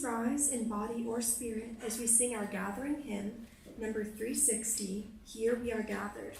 Please rise in body or spirit as we sing our gathering hymn, number 360, Here We Are Gathered.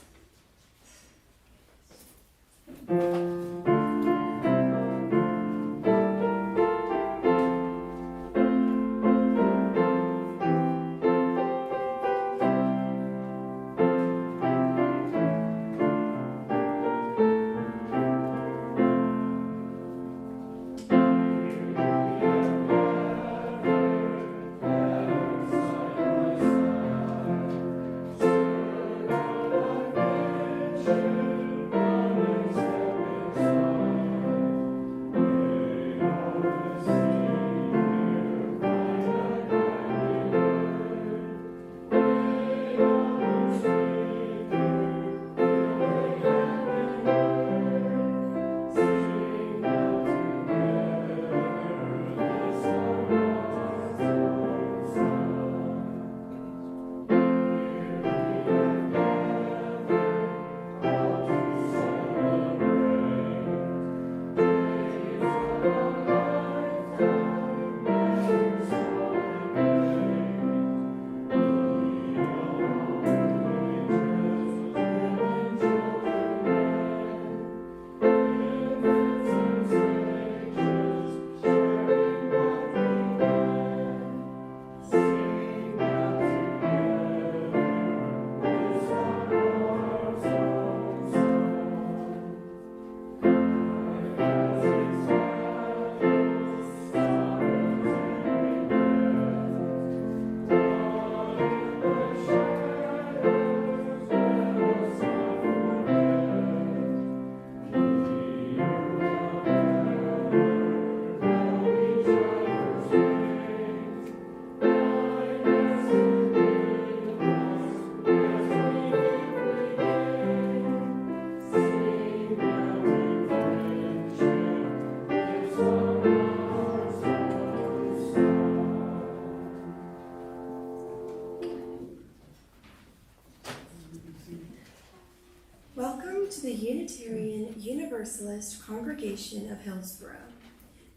Welcome to the Unitarian Universalist congregation of Hillsborough.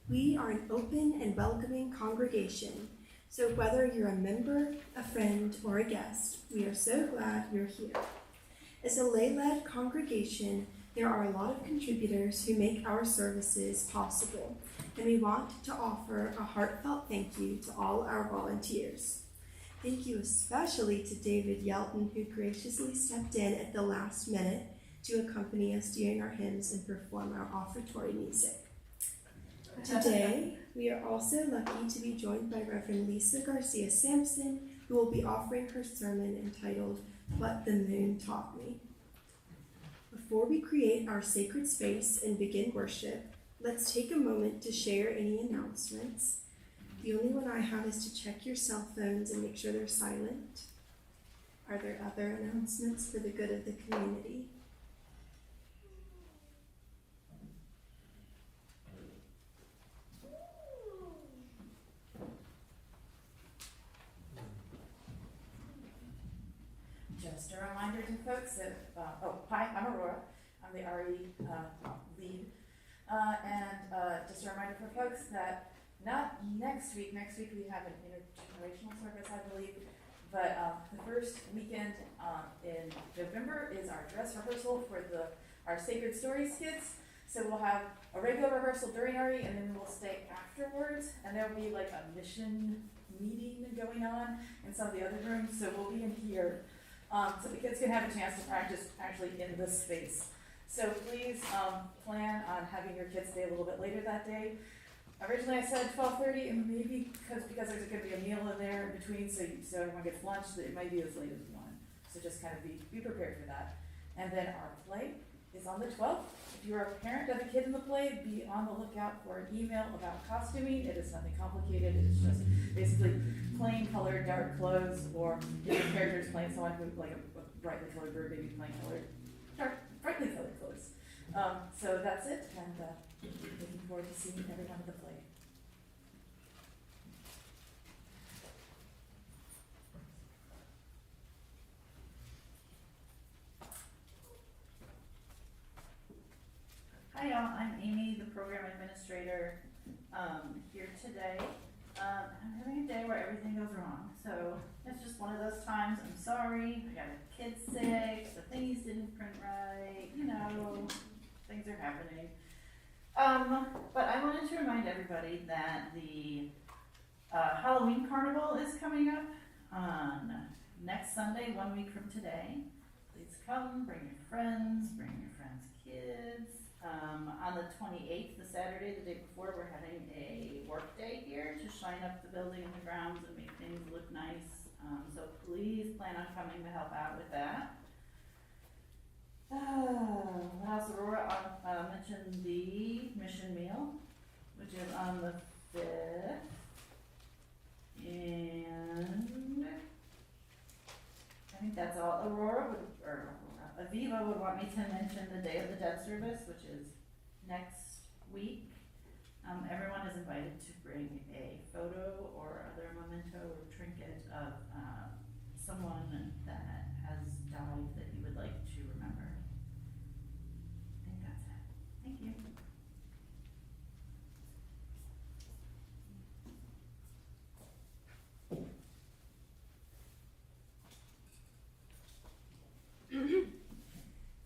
We are an open and welcoming congregation, so whether you're a member, a friend, or a guest, we are so glad you're here. As a lay-led congregation, there are a lot of contributors who make our services possible, and we want to offer a heartfelt thank you to all our volunteers. Thank you especially to David Yelton, who graciously stepped in at the last minute to accompany us during our hymns and perform our offertory music. Today, we are also lucky to be joined by Reverend Lisa Garcia Sampson, who will be offering her sermon entitled, What the Moon Taught Me. Before we create our sacred space and begin worship, let's take a moment to share any announcements. The only one I have is to check your cell phones and make sure they're silent. Are there other announcements for the good of the community? Just a reminder to folks that, hi, I'm Aurora. I'm the RE lead. Just a reminder for folks that not next week we have an intergenerational service, I believe, but the first weekend in November is our dress rehearsal for our Sacred Story skits. So we'll have a regular rehearsal during RE, and then we'll stay afterwards, and there'll be like a mission meeting going on in some of the other rooms, so we'll be in here. So the kids can have a chance to practice actually in this space. So please plan on having your kids stay a little bit later that day. Originally I said 12:30, and maybe because there's going to be a meal in there in between, so everyone gets lunch, so it might be as late as 1. So just kind of be prepared for that. And then our play is on the 12th. If you're a parent of a kid in the play, be on the lookout for an email about costuming. It is nothing complicated. It's just basically plain colored dark clothes, or different characters playing someone who, like a brightly colored bird, maybe playing brightly colored clothes. So that's it, and looking forward to seeing everyone at the play. Hi y'all, I'm Amy, the program administrator here today. I'm Sunday where everything goes wrong. So it's just one of those times. I'm sorry. I got a kid sick. The things didn't print right. You know, things are happening. But I wanted to remind everybody that the Halloween Carnival is coming up on next Sunday, 1 week from today. Please come, bring your friends' kids. On the 28th, the Saturday, the day before, we're having a work day here to shine up the building and the grounds and make things look nice. So please plan on coming to help out with that. What else? Aurora mentioned the mission meal, which is on the 5th. And I think that's all. Aviva would want me to mention the Day of the Dead service, which is next week. Everyone is invited to bring a photo or other memento or trinket of someone that has died that you would like to remember. I think that's it. Thank you.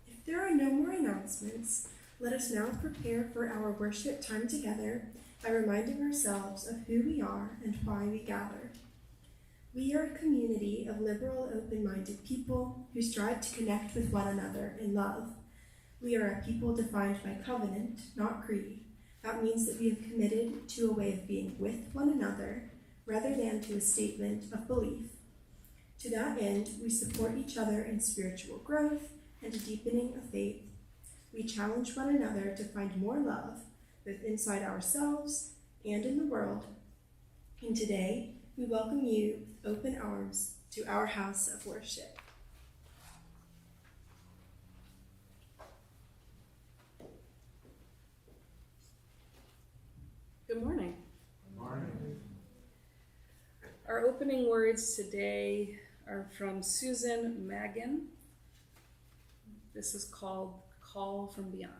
If there are no more announcements, let us now prepare for our worship time together by reminding ourselves of who we are and why we gather. We are a community of liberal, open-minded people who strive to connect with one another in love. We are a people defined by covenant, not creed. That means that we have committed to a way of being with one another rather than to a statement of belief. To that end, we support each other in spiritual growth and a deepening of faith. We challenge one another to find more love, both inside ourselves and in the world. And today, we welcome you with open arms to our house of worship. Good morning. Good morning. Our opening words today are from Susan Magan. This is called Call from Beyond.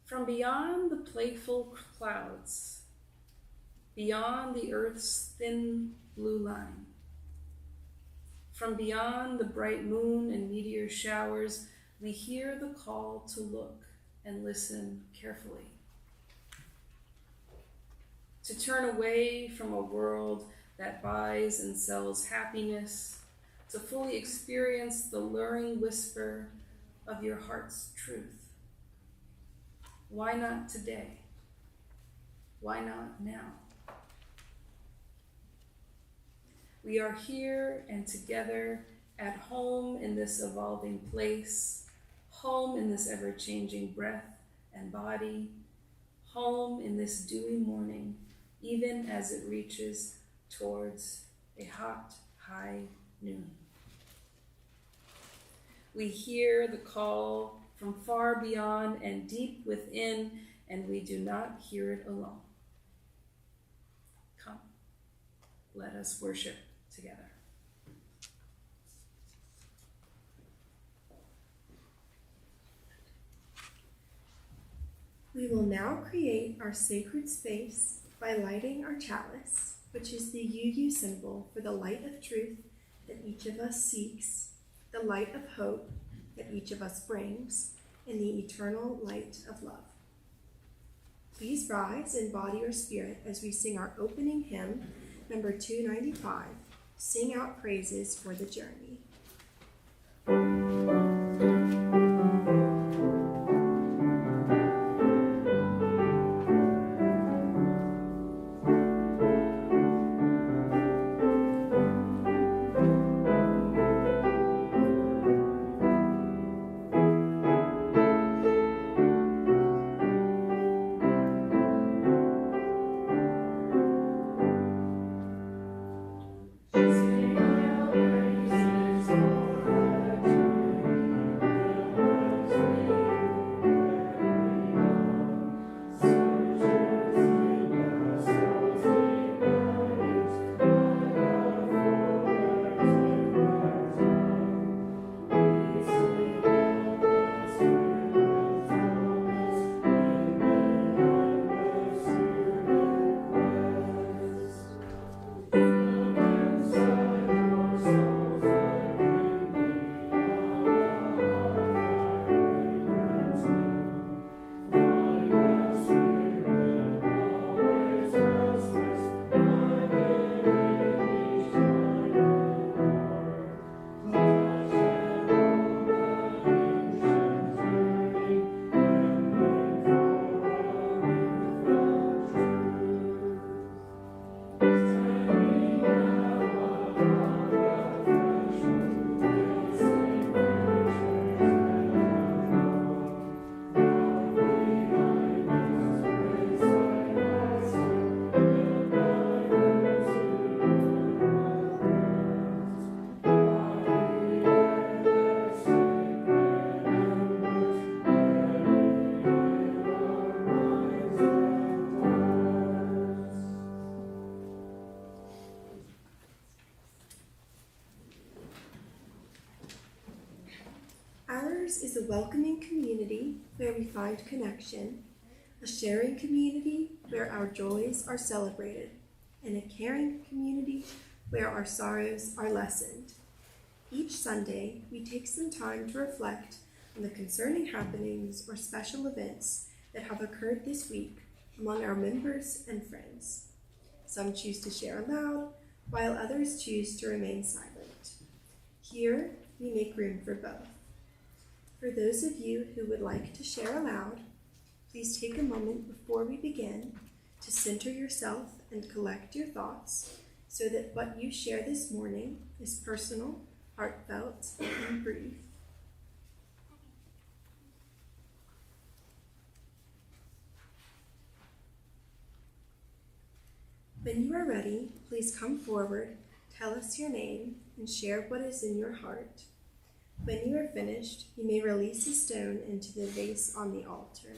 From beyond the playful clouds, beyond the earth's thin blue line, from beyond the bright moon and meteor showers, we hear the call to look and listen carefully. To turn away from a world that buys and sells happiness, to fully experience the luring whisper of your heart's truth. Why not today? Why not now? We are here and together at home in this evolving place, home in this ever-changing breath and body, home in this dewy morning, even as it reaches towards a hot, high noon. We hear the call from far beyond and deep within, and we do not hear it alone. Come, let us worship together. We will now create our sacred space by lighting our chalice, which is the UU symbol for the light of truth that each of us seeks, the light of hope that each of us brings, and the eternal light of love. Please rise in body or spirit as we sing our opening hymn, number 295, Sing Out Praises for the Journey. Sing out praises for the welcoming community where we find connection, a sharing community where our joys are celebrated, and a caring community where our sorrows are lessened. Each Sunday, we take some time to reflect on the concerning happenings or special events that have occurred this week among our members and friends. Some choose to share aloud, while others choose to remain silent. Here, we make room for both. For those of you who would like to share aloud, please take a moment before we begin to center yourself and collect your thoughts so that what you share this morning is personal, heartfelt, and brief. When you are ready, please come forward, tell us your name, and share what is in your heart. When you are finished, you may release a stone into the vase on the altar.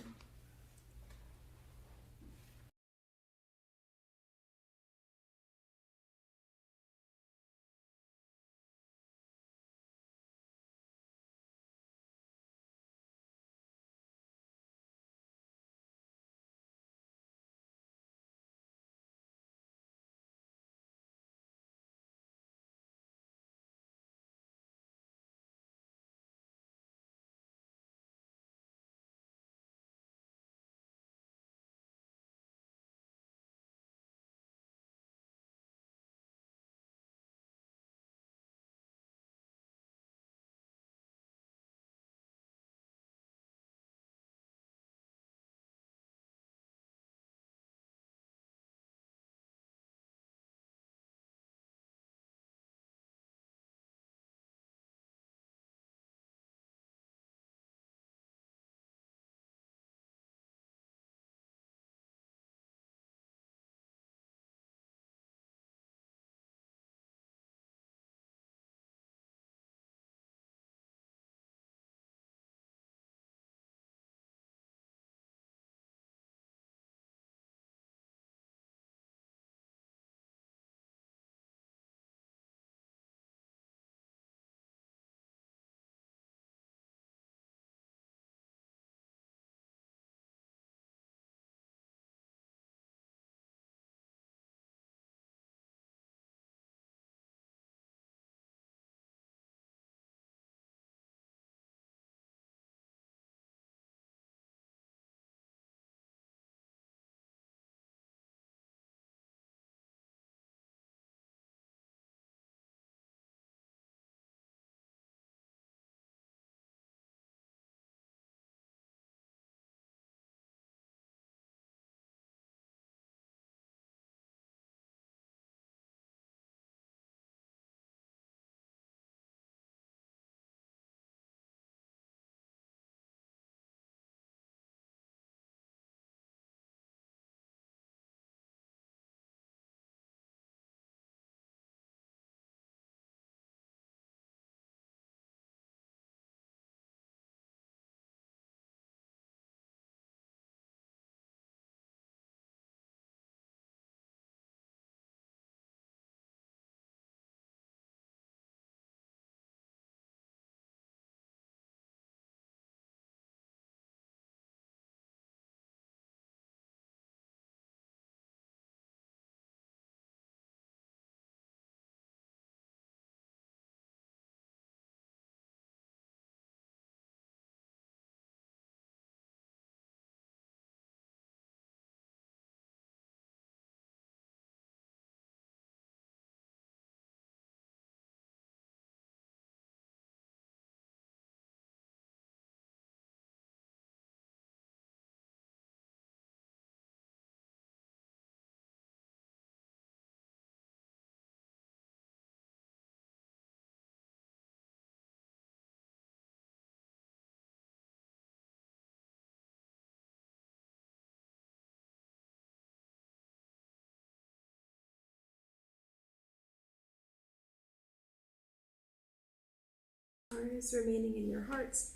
Is remaining in your hearts,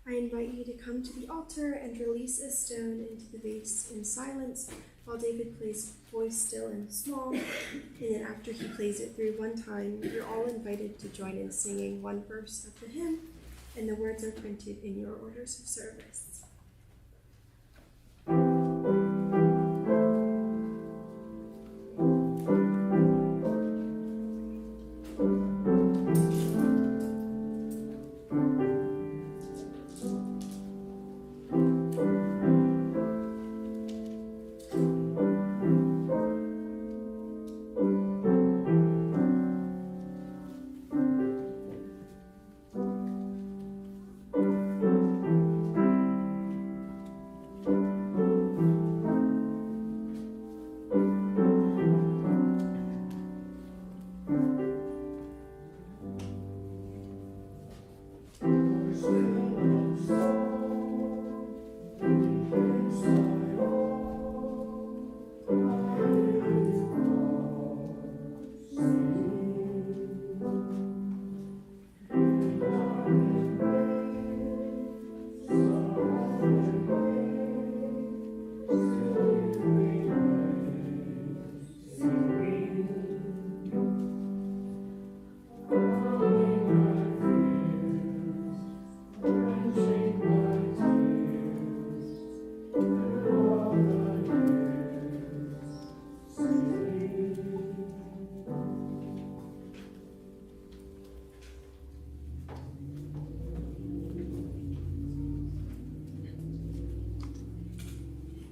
I invite you to come to the altar and release a stone into the vase in silence while David plays Voice Still and Small, and then after he plays it through one time, you're all invited to join in singing one verse of the hymn, and the words are printed in your orders of service.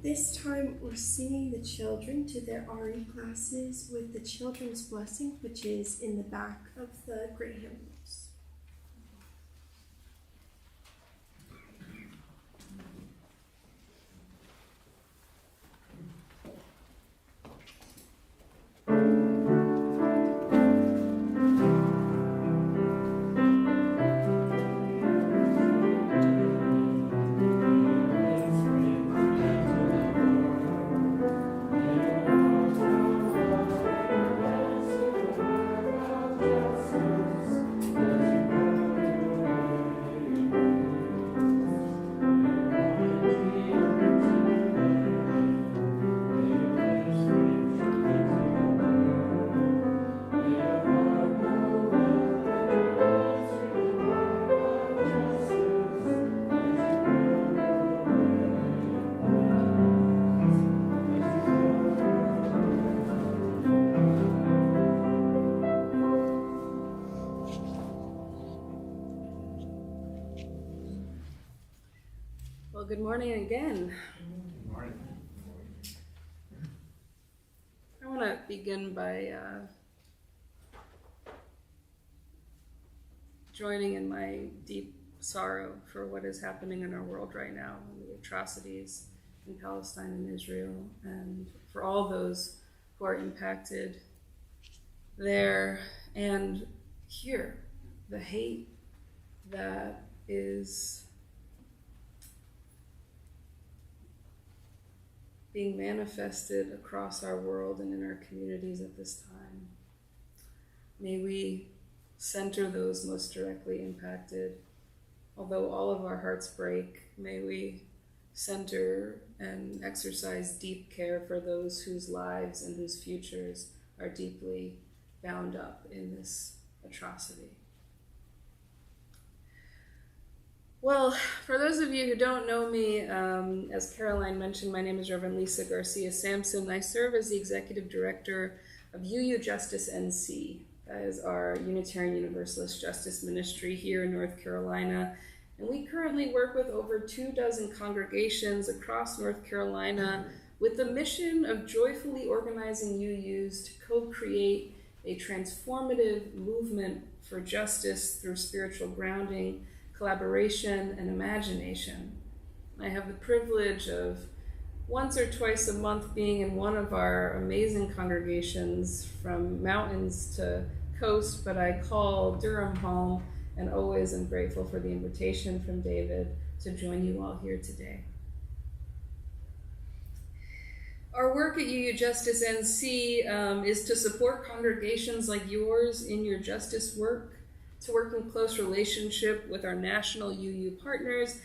This time we're singing the children to their RE classes with the children's blessing, which is in the back of the gray hymnals. Well, good morning again. Good morning. I want to begin by joining in my deep sorrow for what is happening in our world right now, and the atrocities in Palestine and Israel, and for all those who are impacted there and here. The hate that is being manifested across our world and in our communities at this time. May we center those most directly impacted. Although all of our hearts break, may we center and exercise deep care for those whose lives and whose futures are deeply bound up in this atrocity. Well, for those of you who don't know me, as Caroline mentioned, my name is Reverend Lisa Garcia Sampson. I serve as the Executive Director of UU Justice NC. That is our Unitarian Universalist Justice Ministry here in North Carolina. And we currently work with over 24 congregations across North Carolina with the mission of joyfully organizing UUs to co-create a transformative movement for justice through spiritual grounding, collaboration, and imagination. I have the privilege of once or twice a month being in one of our amazing congregations from mountains to coast, but I call Durham home, and always am grateful for the invitation from David to join you all here today. Our work at UU Justice NC is to support congregations like yours in your justice work, to work in close relationship with our national UU partners,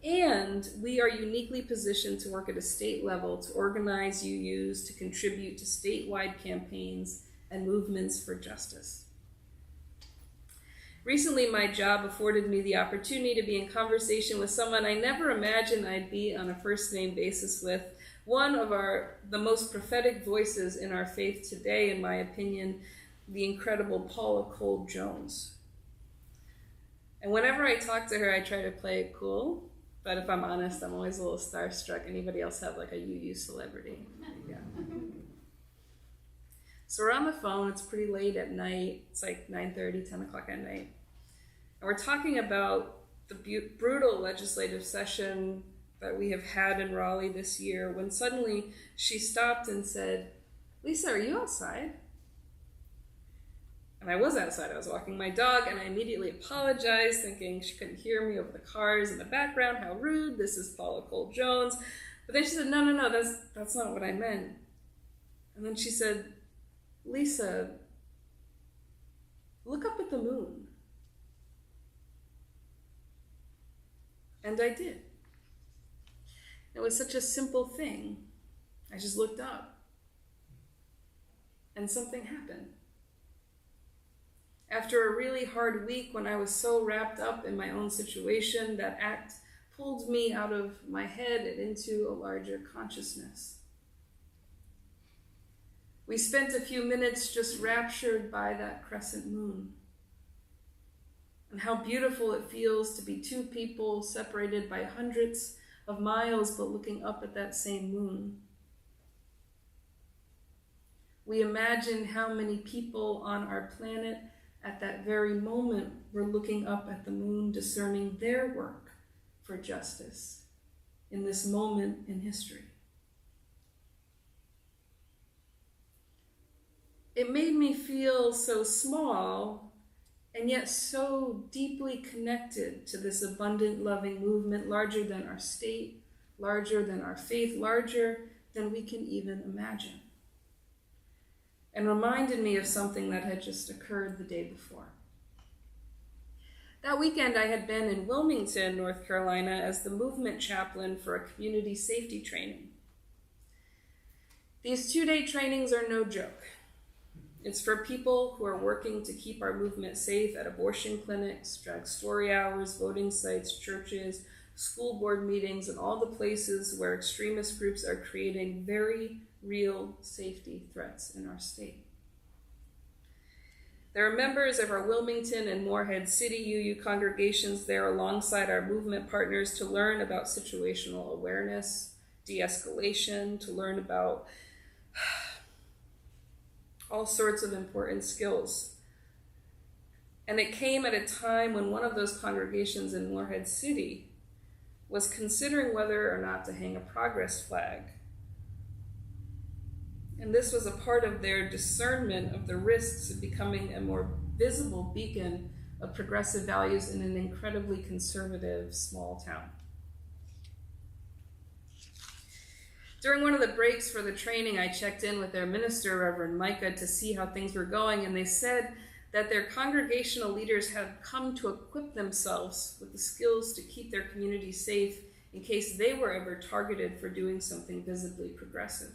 and we are uniquely positioned to work at a state level to organize UUs to contribute to statewide campaigns and movements for justice. Recently, my job afforded me the opportunity to be in conversation with someone I never imagined I'd be on a first-name basis with, one of the most prophetic voices in our faith today, in my opinion, the incredible Paula Cole Jones. And whenever I talk to her, I try to play it cool, but if I'm honest, I'm always a little starstruck. Anybody else have like a UU celebrity? Yeah. So we're on the phone, it's pretty late at night, it's like 9:30, 10 o'clock at night. And we're talking about the brutal legislative session that we have had in Raleigh this year, when suddenly she stopped and said, "Lisa, are you outside?" And I was outside, I was walking my dog, and I immediately apologized, thinking she couldn't hear me over the cars in the background, how rude, this is Paula Cole Jones. But then she said, no, that's not what I meant. And then she said, "Lisa, look up at the moon." And I did. It was such a simple thing. I just looked up. And something happened. After a really hard week when I was so wrapped up in my own situation, that act pulled me out of my head and into a larger consciousness. We spent a few minutes just raptured by that crescent moon, and how beautiful it feels to be two people separated by hundreds of miles but looking up at that same moon. We imagine how many people on our planet at that very moment were looking up at the moon, discerning their work for justice in this moment in history. It made me feel so small and yet so deeply connected to this abundant, loving movement, larger than our state, larger than our faith, larger than we can even imagine. And reminded me of something that had just occurred the day before. That weekend I had been in Wilmington, North Carolina, as the movement chaplain for a community safety training. These 2-day trainings are no joke. It's for people who are working to keep our movement safe at abortion clinics, drag story hours, voting sites, churches, school board meetings, and all the places where extremist groups are creating very real safety threats in our state. There are members of our Wilmington and Morehead City UU congregations there alongside our movement partners to learn about situational awareness, de-escalation, to learn about all sorts of important skills. And it came at a time when one of those congregations in Morehead City was considering whether or not to hang a progress flag. And this was a part of their discernment of the risks of becoming a more visible beacon of progressive values in an incredibly conservative small town. During one of the breaks for the training, I checked in with their minister, Reverend Micah, to see how things were going, and they said that their congregational leaders had come to equip themselves with the skills to keep their community safe in case they were ever targeted for doing something visibly progressive.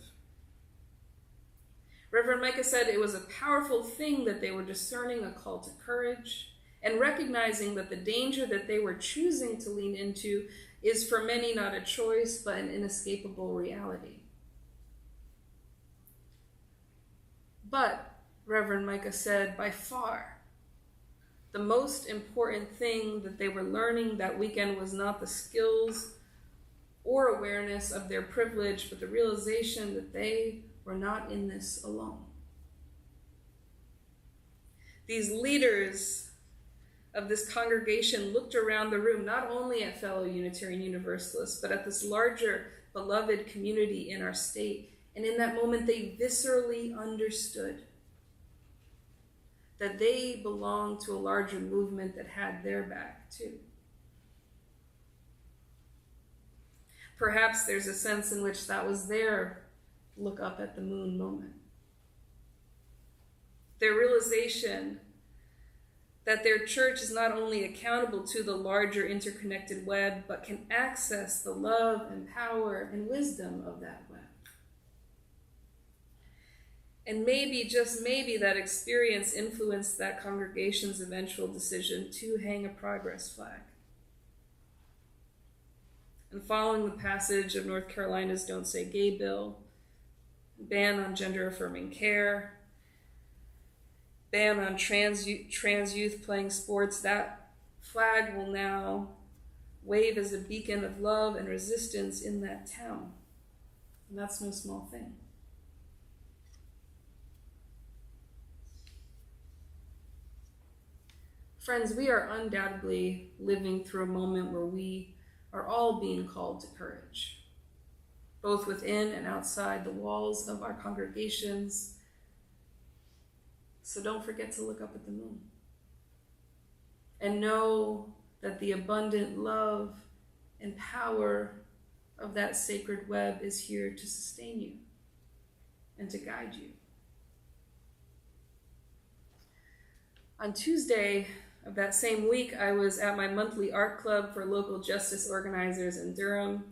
Reverend Micah said it was a powerful thing that they were discerning a call to courage and recognizing that the danger that they were choosing to lean into is for many not a choice, but an inescapable reality. But, Reverend Micah said, by far, the most important thing that they were learning that weekend was not the skills or awareness of their privilege, but the realization that they were not in this alone. These leaders of this congregation looked around the room, not only at fellow Unitarian Universalists, but at this larger, beloved community in our state. And in that moment, they viscerally understood that they belonged to a larger movement that had their back too. Perhaps there's a sense in which that was their look up at the moon moment. Their realization that their church is not only accountable to the larger interconnected web, but can access the love and power and wisdom of that web. And maybe, just maybe, that experience influenced that congregation's eventual decision to hang a progress flag. And following the passage of North Carolina's Don't Say Gay bill, ban on gender-affirming care, ban on trans youth playing sports, that flag will now wave as a beacon of love and resistance in that town. And that's no small thing. Friends, we are undoubtedly living through a moment where we are all being called to courage, both within and outside the walls of our congregations. So don't forget to look up at the moon and know that the abundant love and power of that sacred web is here to sustain you and to guide you. On Tuesday of that same week, I was at my monthly art club for local justice organizers in Durham,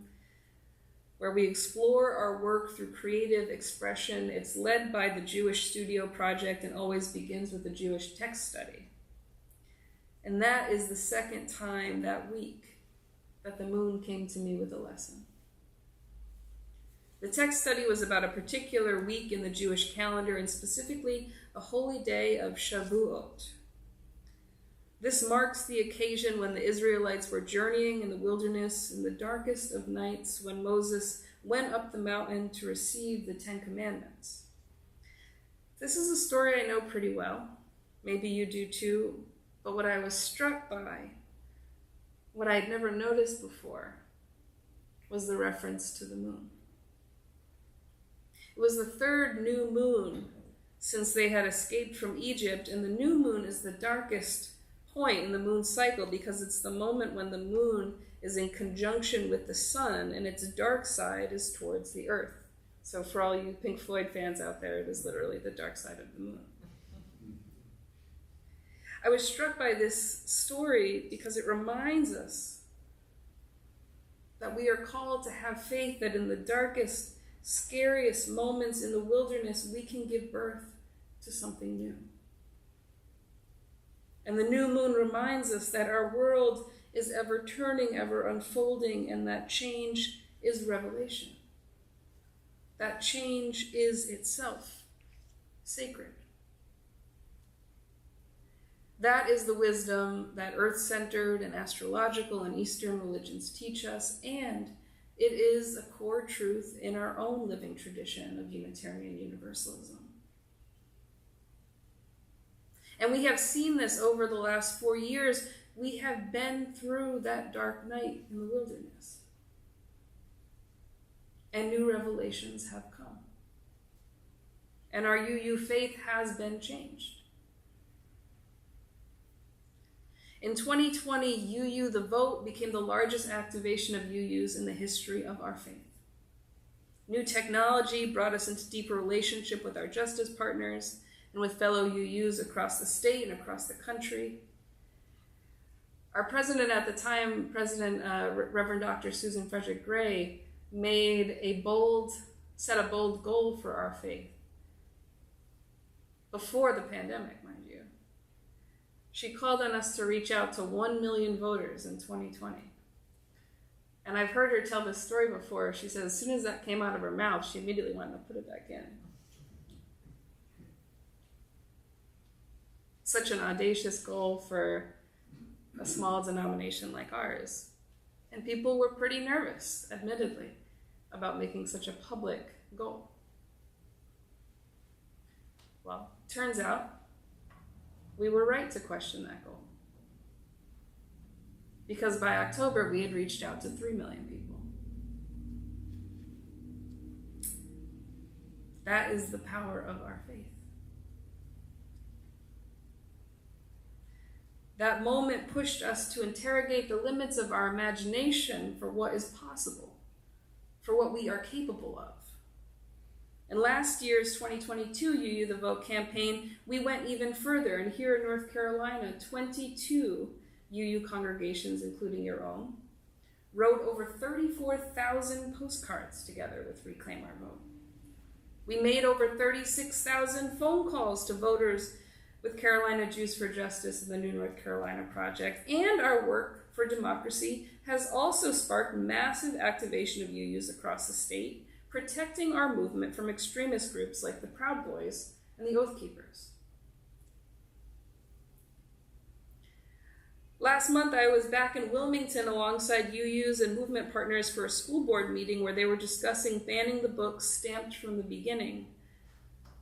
where we explore our work through creative expression. It's led by the Jewish Studio Project and always begins with a Jewish text study. And that is the second time that week that the moon came to me with a lesson. The text study was about a particular week in the Jewish calendar, and specifically a holy day of Shavuot. This marks the occasion when the Israelites were journeying in the wilderness in the darkest of nights, when Moses went up the mountain to receive the Ten Commandments. This is a story I know pretty well. Maybe you do too. But what I was struck by, what I had never noticed before, was the reference to the moon. It was the third new moon since they had escaped from Egypt, and the new moon is the darkest point in the moon cycle because it's the moment when the moon is in conjunction with the sun and its dark side is towards the earth. So for all you Pink Floyd fans out there, it is literally the dark side of the moon. I was struck by this story because it reminds us that we are called to have faith that in the darkest, scariest moments in the wilderness, we can give birth to something new. And the new moon reminds us that our world is ever turning, ever unfolding, and that change is revelation. That change is itself sacred. That is the wisdom that earth-centered and astrological and Eastern religions teach us, and it is a core truth in our own living tradition of Unitarian Universalism. And we have seen this over the last 4 years. We have been through that dark night in the wilderness. And new revelations have come. And our UU faith has been changed. In 2020, UU the Vote became the largest activation of UUs in the history of our faith. New technology brought us into deeper relationship with our justice partners and with fellow UUs across the state and across the country. Our president at the time, Reverend Dr. Susan Frederick Gray, set a bold goal for our faith before the pandemic, mind you. She called on us to reach out to 1 million voters in 2020. And I've heard her tell this story before. She said as soon as that came out of her mouth, she immediately wanted to put it back in. Such an audacious goal for a small denomination like ours. And people were pretty nervous, admittedly, about making such a public goal. Well, turns out we were right to question that goal. Because by October, we had reached out to 3 million people. That is the power of our faith. That moment pushed us to interrogate the limits of our imagination for what is possible, for what we are capable of. In last year's 2022 UU the Vote campaign, we went even further, and here in North Carolina, 22 UU congregations, including your own, wrote over 34,000 postcards together with Reclaim Our Vote. We made over 36,000 phone calls to voters with Carolina Juice for Justice and the New North Carolina Project, and our work for democracy has also sparked massive activation of UUs across the state, protecting our movement from extremist groups like the Proud Boys and the Oath Keepers. Last month, I was back in Wilmington alongside UUs and movement partners for a school board meeting where they were discussing banning the book Stamped from the Beginning,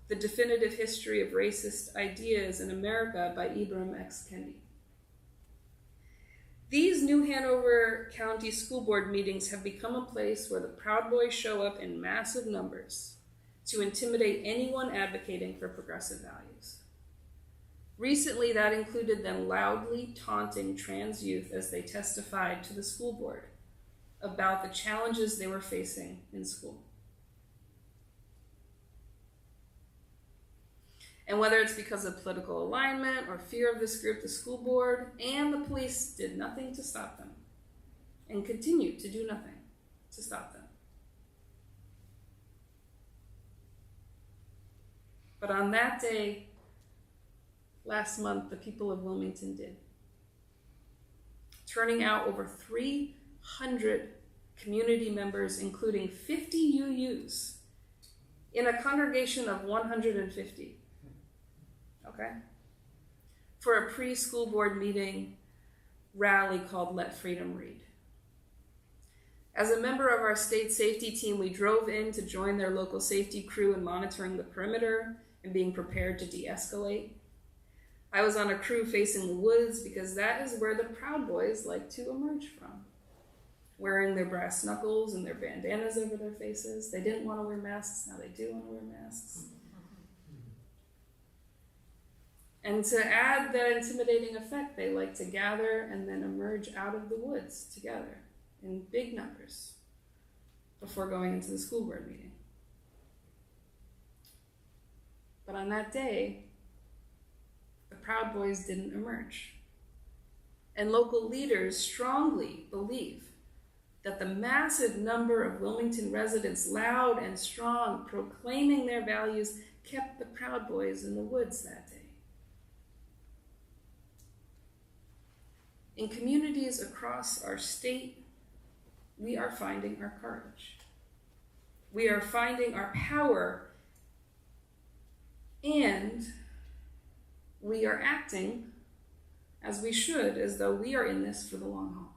The Definitive History of Racist Ideas in America by Ibram X. Kendi. These New Hanover County school board meetings have become a place where the Proud Boys show up in massive numbers to intimidate anyone advocating for progressive values. Recently, that included them loudly taunting trans youth as they testified to the school board about the challenges they were facing in school. And whether it's because of political alignment or fear of this group, the school board and the police did nothing to stop them and continue to do nothing to stop them. But on that day, last month, the people of Wilmington did, turning out over 300 community members, including 50 UUs, in a congregation of 150. Okay? For a pre-school board meeting rally called Let Freedom Read. As a member of our state safety team, we drove in to join their local safety crew in monitoring the perimeter and being prepared to de-escalate. I was on a crew facing the woods because that is where the Proud Boys like to emerge from, wearing their brass knuckles and their bandanas over their faces. They didn't want to wear masks, now they do want to wear masks. And to add that intimidating effect, they like to gather and then emerge out of the woods together in big numbers before going into the school board meeting. But on that day, the Proud Boys didn't emerge. And local leaders strongly believe that the massive number of Wilmington residents, loud and strong, proclaiming their values, kept the Proud Boys in the woods that day. In communities across our state, we are finding our courage. We are finding our power, and we are acting as we should, as though we are in this for the long haul.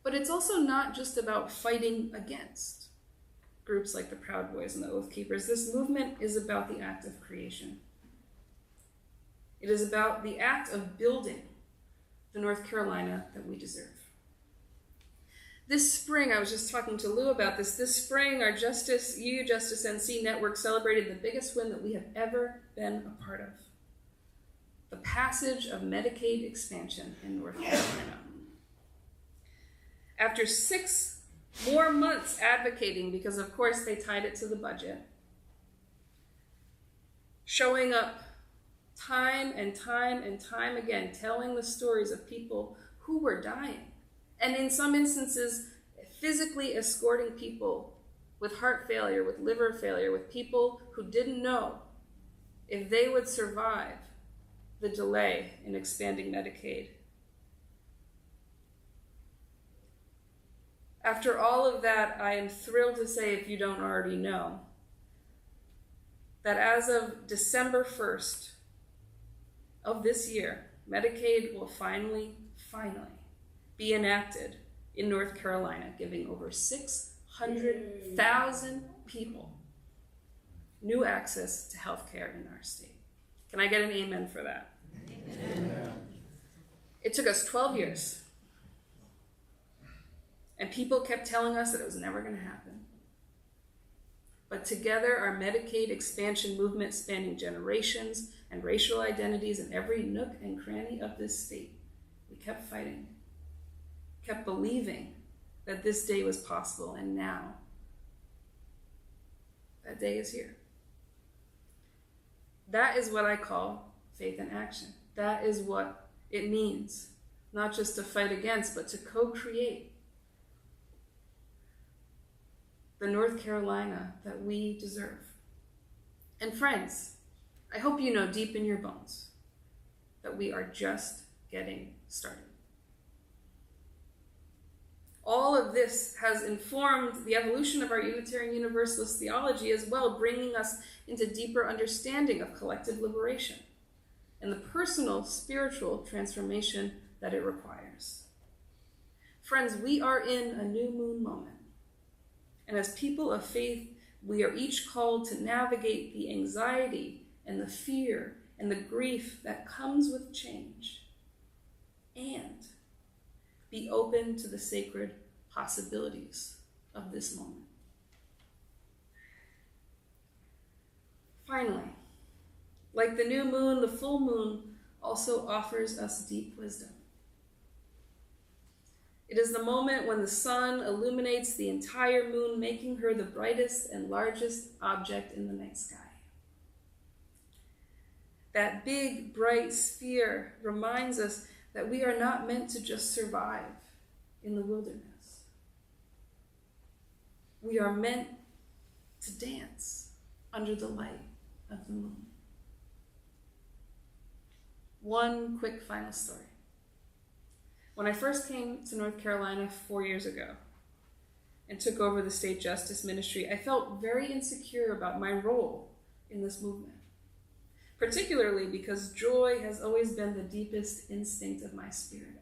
But it's also not just about fighting against groups like the Proud Boys and the Oath Keepers. This movement is about the act of creation. It is about the act of building the North Carolina that we deserve. This spring, I was just talking to Lou about this. This spring, our UU Justice NC network celebrated the biggest win that we have ever been a part of. The passage of Medicaid expansion in North Carolina. After 6 more months advocating, because of course they tied it to the budget, showing up time and time and time again, telling the stories of people who were dying, and in some instances, physically escorting people with heart failure, with liver failure, with people who didn't know if they would survive the delay in expanding Medicaid. After all of that, I am thrilled to say, if you don't already know, that as of December 1st of this year, Medicaid will finally be enacted in North Carolina, giving over 600,000 people new access to health care in our state. Can I get an amen for that? Amen. It took us 12 years. And people kept telling us that it was never going to happen. But together, our Medicaid expansion movement, spanning generations and racial identities in every nook and cranny of this state, we kept fighting, kept believing that this day was possible, and now that day is here. That is what I call faith in action. That is what it means, not just to fight against, but to co-create the North Carolina that we deserve. And friends, I hope you know deep in your bones that we are just getting started. All of this has informed the evolution of our Unitarian Universalist theology as well, bringing us into deeper understanding of collective liberation and the personal spiritual transformation that it requires. Friends, we are in a new moon moment. And as people of faith, we are each called to navigate the anxiety and the fear and the grief that comes with change, and be open to the sacred possibilities of this moment. Finally, like the new moon, the full moon also offers us deep wisdom. It is the moment when the sun illuminates the entire moon, making her the brightest and largest object in the night sky. That big, bright sphere reminds us that we are not meant to just survive in the wilderness. We are meant to dance under the light of the moon. One quick final story. When I first came to North Carolina 4 years ago and took over the state justice ministry, I felt very insecure about my role in this movement, particularly because joy has always been the deepest instinct of my spirit.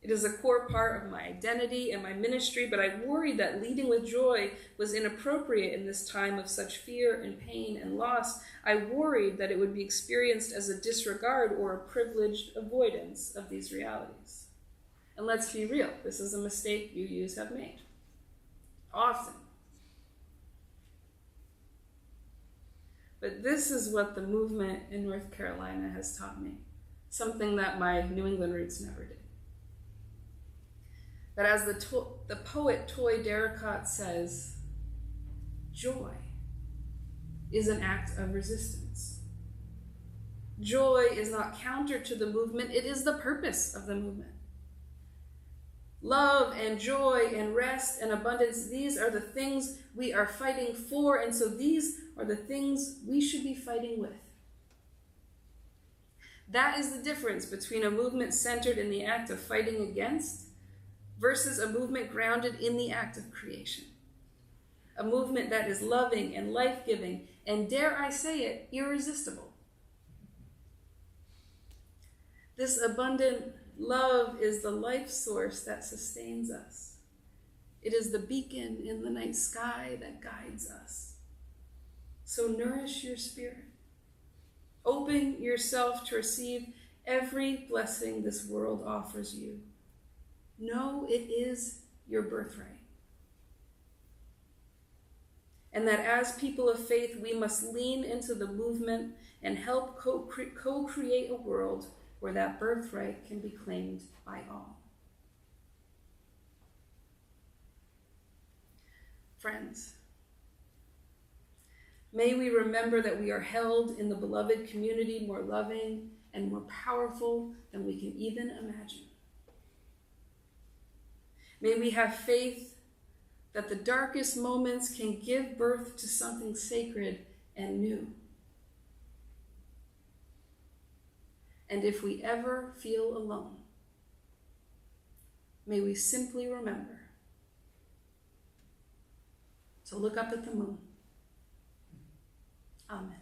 It is a core part of my identity and my ministry, but I worried that leading with joy was inappropriate in this time of such fear and pain and loss. I worried that it would be experienced as a disregard or a privileged avoidance of these realities. And let's be real, this is a mistake UUs have made. Often. But this is what the movement in North Carolina has taught me, something that my New England roots never did. That as the poet Toy Derricott says, joy is an act of resistance. Joy is not counter to the movement, it is the purpose of the movement. Love and joy and rest and abundance, these are the things we are fighting for, and so these are the things we should be fighting with. That is the difference between a movement centered in the act of fighting against versus a movement grounded in the act of creation. A movement that is loving and life-giving, and dare I say it, irresistible. This abundant love is the life source that sustains us. It is the beacon in the night sky that guides us. So nourish your spirit. Open yourself to receive every blessing this world offers you. Know it is your birthright. And that as people of faith, we must lean into the movement and help co-create a world where that birthright can be claimed by all. Friends, may we remember that we are held in the beloved community more loving and more powerful than we can even imagine. May we have faith that the darkest moments can give birth to something sacred and new. And if we ever feel alone, may we simply remember to look up at the moon. Amen.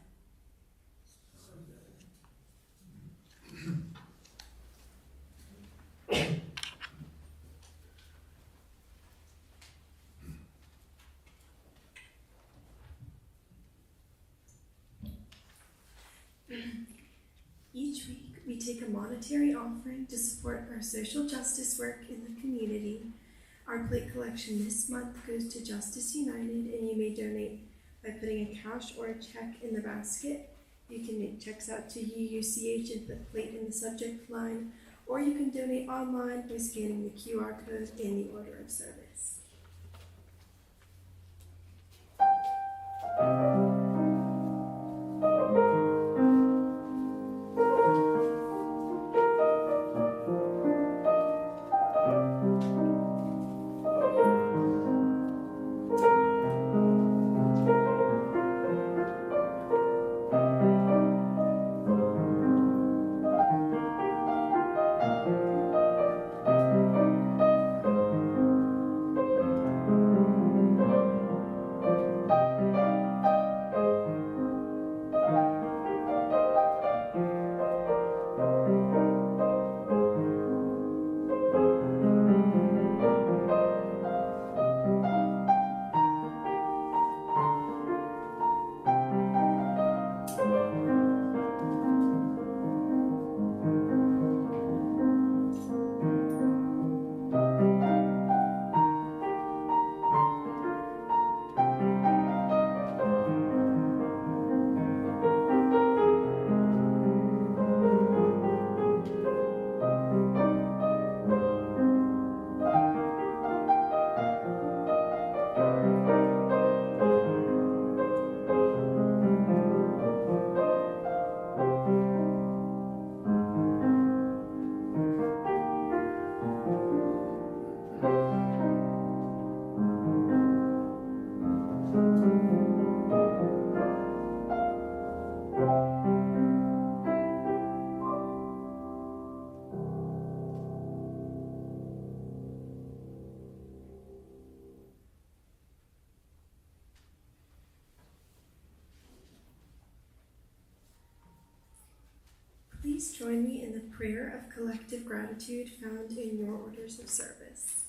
Each week, we take a monetary offering to support our social justice work in the community. Our plate collection this month goes to Justice United, and you may donate by putting a cash or a check in the basket. You can make checks out to UUCH and put plate in the subject line, or you can donate online by scanning the QR code in the order of service. Please join me in the prayer of collective gratitude found in your orders of service.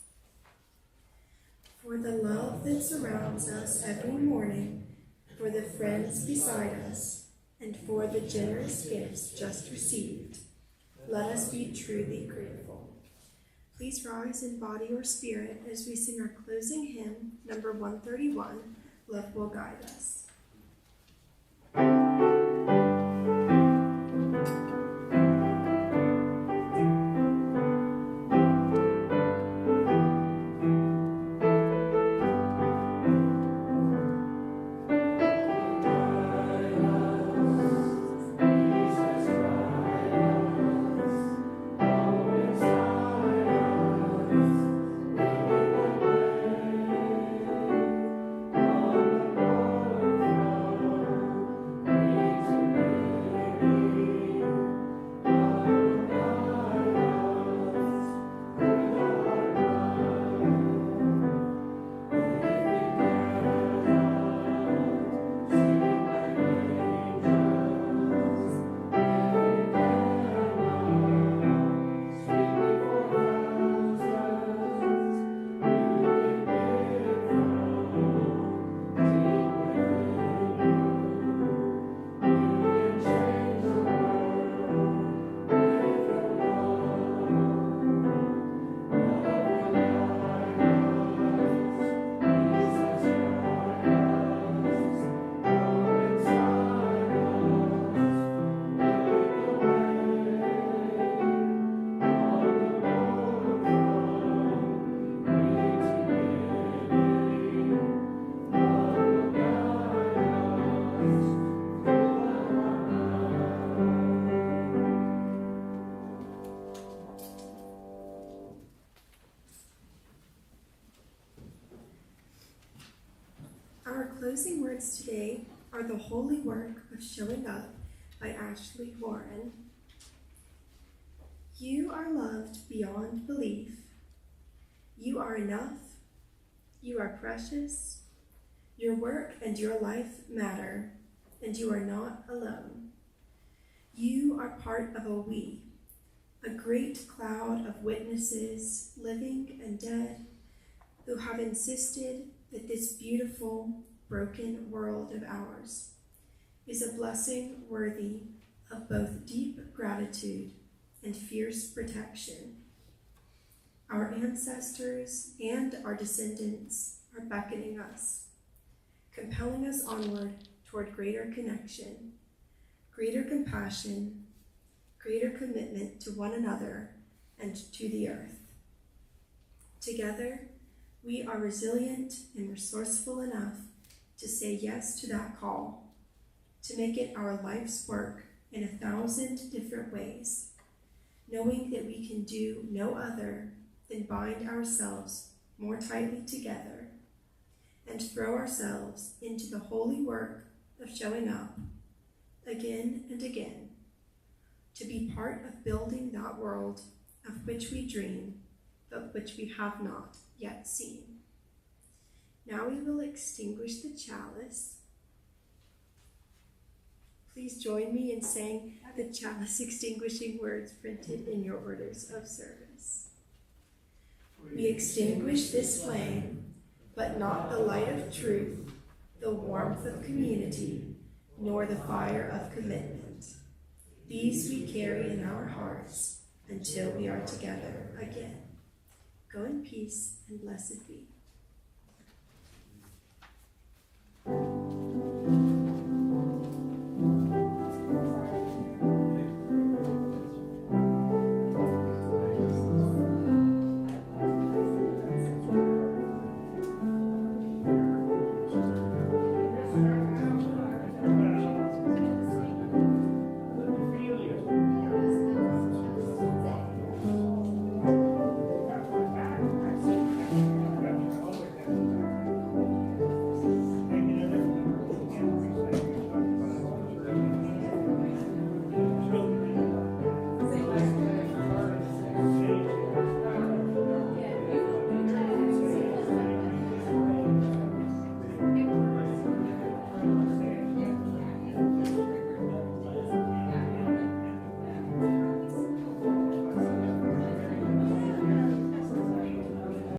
For the love that surrounds us every morning, for the friends beside us, and for the generous gifts just received, let us be truly grateful. Please rise in body or spirit as we sing our closing hymn, number 131, Love Will Guide Us. Our closing words today are the holy work of Showing Up by Ashley Warren. You are loved beyond belief. You are enough. You are precious. Your work and your life matter, and you are not alone. You are part of a we, a great cloud of witnesses, living and dead, who have insisted that this beautiful, broken world of ours is a blessing worthy of both deep gratitude and fierce protection. Our ancestors and our descendants are beckoning us, compelling us onward toward greater connection, greater compassion, greater commitment to one another and to the earth. Together, we are resilient and resourceful enough to say yes to that call, to make it our life's work in 1,000 different ways, knowing that we can do no other than bind ourselves more tightly together and throw ourselves into the holy work of showing up again and again, to be part of building that world of which we dream, but which we have not yet seen. Now we will extinguish the chalice. Please join me in saying the chalice extinguishing words printed in your orders of service. We extinguish this flame, but not the light of truth, the warmth of community, nor the fire of commitment. These we carry in our hearts until we are together again. Go in peace and blessed be.